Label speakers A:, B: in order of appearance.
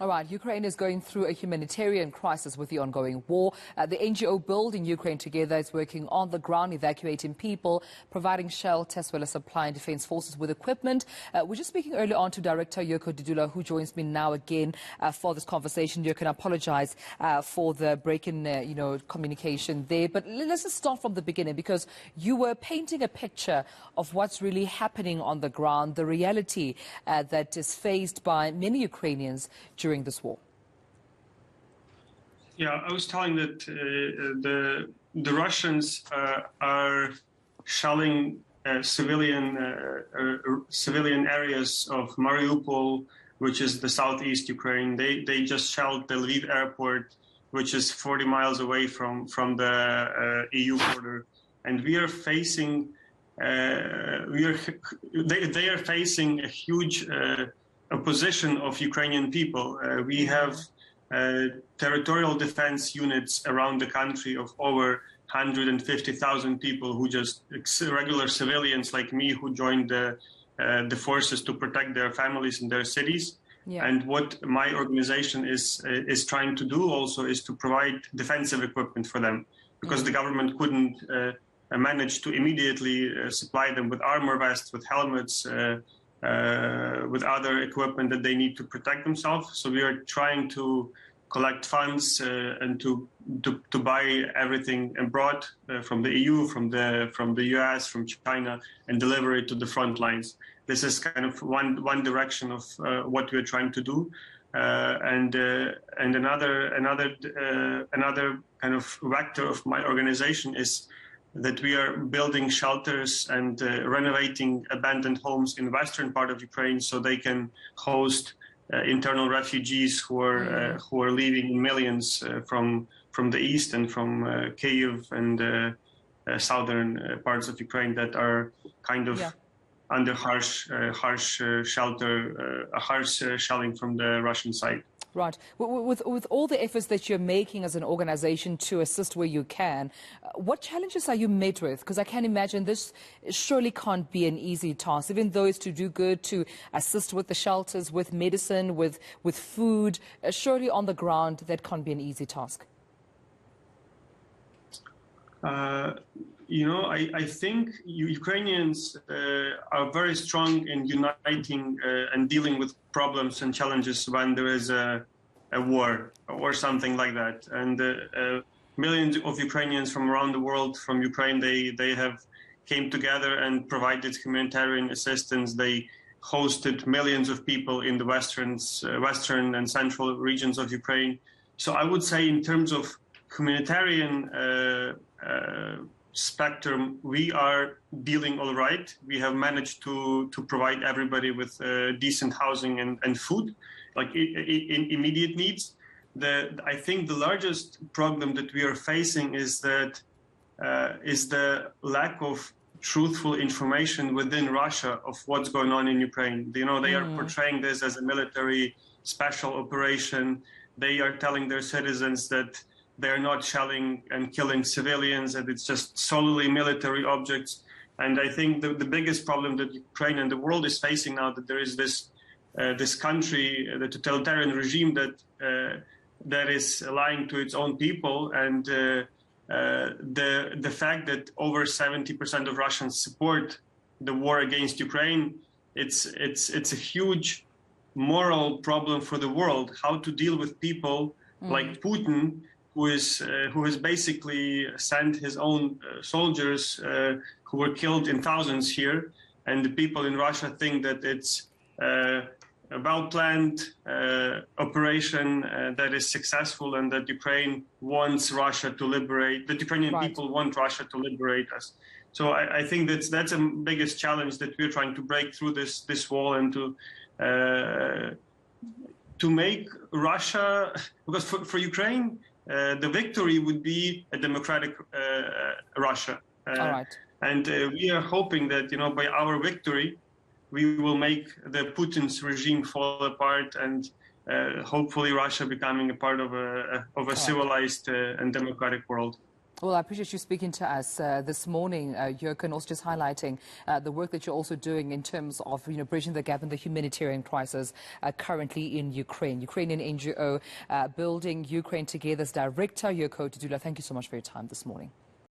A: All right, Ukraine is going through a humanitarian crisis with the ongoing war. The NGO Building Ukraine Together is working on the ground, evacuating people, providing shelter, as well as supplying defense forces with equipment. We're just speaking earlier on to Director Yoko Dudula, who joins me now again for this conversation. Yoko, I apologize for the break in communication there. But let's just start from the beginning, because you were painting a picture of what's really happening on the ground, the reality that is faced by many Ukrainians during this war.
B: Yeah, I was telling that the Russians are shelling civilian areas of Mariupol, which is the southeast Ukraine. They just shelled the Lviv airport, which is 40 miles away from the EU border, and we are facing they are facing a huge opposition of Ukrainian people. We have territorial defense units around the country of over 150,000 people who just regular civilians like me who joined the forces to protect their families and their cities. Yeah. And what my organization is trying to do also is to provide defensive equipment for them, because the government couldn't manage to immediately supply them with armor vests, with helmets, with other equipment that they need to protect themselves. So we are trying to collect funds and to buy everything abroad from the EU, from the US, from China, and deliver it to the front lines. This is kind of one direction of what we are trying to do, and another kind of vector of my organization is that we are building shelters and renovating abandoned homes in the western part of Ukraine so they can host internal refugees who are leaving in millions from the east and from Kyiv and southern parts of Ukraine that are kind of under harsh shelling from the Russian side.
A: Right. With all the efforts that you're making as an organization to assist where you can, what challenges are you met with? Because I can imagine this surely can't be an easy task, even though it's to do good, to assist with the shelters, with medicine, with food. Surely on the ground, that can't be an easy task.
B: I think Ukrainians are very strong in uniting and dealing with problems and challenges when there is a war or something like that. And millions of Ukrainians from around the world, from Ukraine, they have came together and provided humanitarian assistance. They hosted millions of people in the western and central regions of Ukraine. So I would say in terms of humanitarian spectrum, we are dealing all right. We have managed to provide everybody with decent housing and food, like in immediate needs. I think the largest problem that we are facing is the lack of truthful information within Russia of what's going on in Ukraine. They are portraying this as a military special operation. They are telling their citizens that they're not shelling and killing civilians, and it's just solely military objects. And I think the biggest problem that Ukraine and the world is facing now, that there is this country, the totalitarian regime that is lying to its own people, and the fact that over 70% of Russians support the war against Ukraine, it's a huge moral problem for the world. How to deal with people like Putin, who has basically sent his own soldiers who were killed in thousands here, and the people in Russia think that it's a well-planned operation that is successful, and that Ukraine wants Russia to liberate. The Ukrainian people want Russia to liberate us. So I think that's the biggest challenge, that we're trying to break through this wall and to make Russia, because for Ukraine, the victory would be a democratic Russia.
A: All right.
B: And we are hoping that, by our victory, we will make the Putin's regime fall apart, and hopefully Russia becoming a part of a civilized and democratic world.
A: Well, I appreciate you speaking to us this morning, Jurgen, also just highlighting the work that you're also doing in terms of, bridging the gap in the humanitarian crisis currently in Ukraine. Ukrainian NGO Building Ukraine Together's director, Yoko Tudula, thank you so much for your time this morning.